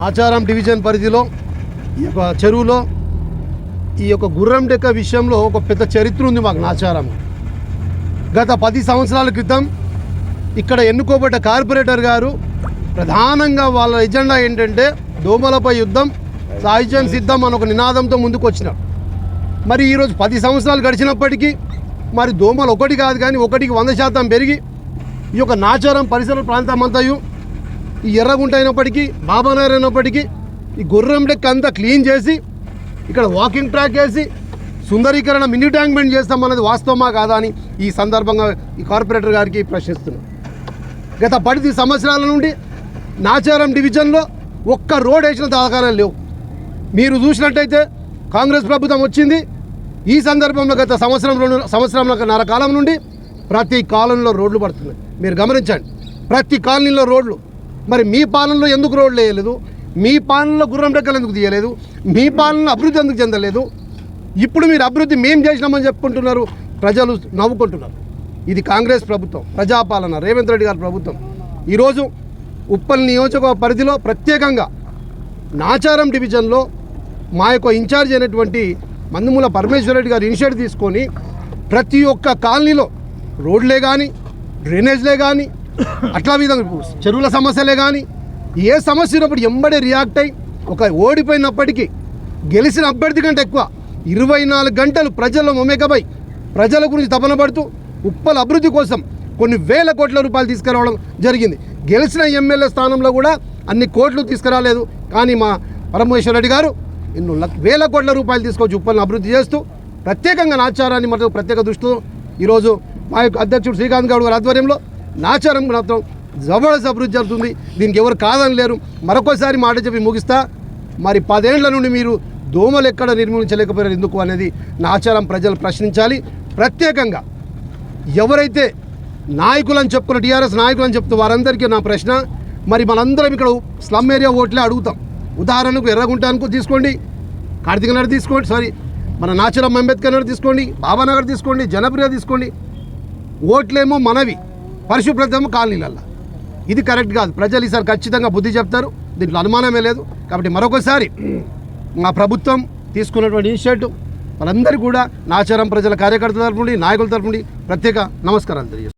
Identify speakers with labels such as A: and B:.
A: ఆచారం డివిజన్ పరిధిలో ఈ యొక్క చెరువులో ఈ యొక్క గుర్రం డెక్క విషయంలో ఒక పెద్ద చరిత్ర ఉంది మాకు నాచారం. గత 10 సంవత్సరాల క్రితం ఇక్కడ ఎన్నుకోబడ్డ కార్పొరేటర్ గారు ప్రధానంగా వాళ్ళ ఎజెండా ఏంటంటే దోమలపై యుద్ధం, సాహిత్యం సిద్ధం అని ఒక నినాదంతో ముందుకు వచ్చినారు. మరి ఈరోజు 10 సంవత్సరాలు గడిచినప్పటికీ మరి దోమలు ఒకటి కాదు కానీ 100% పెరిగి ఈ యొక్క నాచారం పరిసర ప్రాంతం అంతయు ఈ ఎర్రగుంట అయినప్పటికీ, బాబానగర్ అయినప్పటికీ ఈ గుర్రం డెక్క అంతా క్లీన్ చేసి ఇక్కడ వాకింగ్ ట్రాక్ వేసి సుందరీకరణ మినీ ట్యాంక్మెంట్ చేస్తామన్నది వాస్తవమా కాదా అని ఈ సందర్భంగా ఈ కార్పొరేటర్ గారికి ప్రశ్నిస్తున్నాం. గత 10 సంవత్సరాల నుండి నాచారం డివిజన్లో ఒక్క రోడ్ వేసిన దాఖలాలు లేవు. మీరు చూసినట్టయితే కాంగ్రెస్ ప్రభుత్వం వచ్చింది, ఈ సందర్భంలో గత సంవత్సరంన్నర కాలం నుండి ప్రతి కాలనీలో రోడ్లు పడుతున్నాయి. మీరు గమనించండి, ప్రతి కాలనీలో రోడ్లు. మరి మీ పాలనలో ఎందుకు రోడ్లు వేయలేదు? మీ పాలనలో గుర్రం డెక్కలు ఎందుకు తీయలేదు? మీ పాలనలో అభివృద్ధి ఎందుకు చెందలేదు? ఇప్పుడు మీరు అభివృద్ధి మేం చేసినామని చెప్పుకుంటున్నారు, ప్రజలు నవ్వుకుంటున్నారు. ఇది కాంగ్రెస్ ప్రభుత్వం, ప్రజాపాలన, రేవంత్ రెడ్డి గారి ప్రభుత్వం. ఈరోజు ఉప్పల్ నియోజకవర్గ పరిధిలో ప్రత్యేకంగా నాచారం డివిజన్లో మా యొక్క ఇన్ఛార్జ్ అయినటువంటి మందుమూల పరమేశ్వర రెడ్డి గారు ఇనిషియేటివ్ తీసుకొని ప్రతి ఒక్క కాలనీలో రోడ్లే కానీ, డ్రైనేజ్లే కానీ, అట్లా విధంగా చెరువుల సమస్యలే కానీ, ఏ సమస్య ఉన్నప్పుడు ఎంబడే రియాక్ట్ అయ్యి ఒక ఓడిపోయినప్పటికీ గెలిచిన అభ్యర్థి కంటే ఎక్కువ 24 గంటలు ప్రజల్లో మమేకమై ప్రజల గురించి తపన పడుతూ ఉప్పల్ అభివృద్ధి కోసం కొన్ని వేల కోట్ల రూపాయలు తీసుకురావడం జరిగింది. గెలిచిన ఎమ్మెల్యే స్థానంలో కూడా అన్ని కోట్లు తీసుకురాలేదు, కానీ మా పరమేశ్వర రెడ్డి గారు ఎన్నో వేల కోట్ల రూపాయలు తీసుకొచ్చి ఉప్పల్ని అభివృద్ధి చేస్తూ ప్రత్యేకంగా నాచారాన్ని మరియు ప్రత్యేక దృష్టితో ఈరోజు మా యొక్క అధ్యక్షుడు శ్రీకాంత్ గౌడ్ గారి ఆధ్వర్యంలో నాచారం మాత్రం జబర్దస్త్ అభివృద్ధి జరుగుతుంది. దీనికి ఎవరు కాదని లేరు. మరొకసారి మాట చెప్పి ముగిస్తా, మరి 10 ఏళ్ల నుండి మీరు దోమలు ఎక్కడ నిర్మూలించలేకపోయారు ఎందుకు అనేది నాచారం ప్రజలు ప్రశ్నించాలి. ప్రత్యేకంగా ఎవరైతే నాయకులని చెప్పుకున్న టీఆర్ఎస్ నాయకులని చెప్తూ వారందరికీ నా ప్రశ్న, మరి మనందరం ఇక్కడ స్లమ్ ఏరియా ఓట్లే అడుగుతాం. ఉదాహరణకు ఎర్రగుంటానికి తీసుకోండి, కార్తీక నగర్ తీసుకోండి, మన నాచారం అంబేద్కర్ నగర్ తీసుకోండి, బాబానగర్ తీసుకోండి, జనప్రియ తీసుకోండి. ఓట్లేమో మనవి, పరిశుభ్రతేమో కాలనీలల్లా. ఇది కరెక్ట్ కాదు. ప్రజలు ఈసారి ఖచ్చితంగా బుద్ధి చెప్తారు, దీంట్లో అనుమానమే లేదు. కాబట్టి మరొకసారి మా ప్రభుత్వం తీసుకున్నటువంటి ఇనిషియేటివ్ వాళ్ళందరూ కూడా నాచారం ప్రజల కార్యకర్తల తరపు నుండి, నాయకుల తరపు నుండి ప్రత్యేక నమస్కారాలు తెలియజేస్తాను.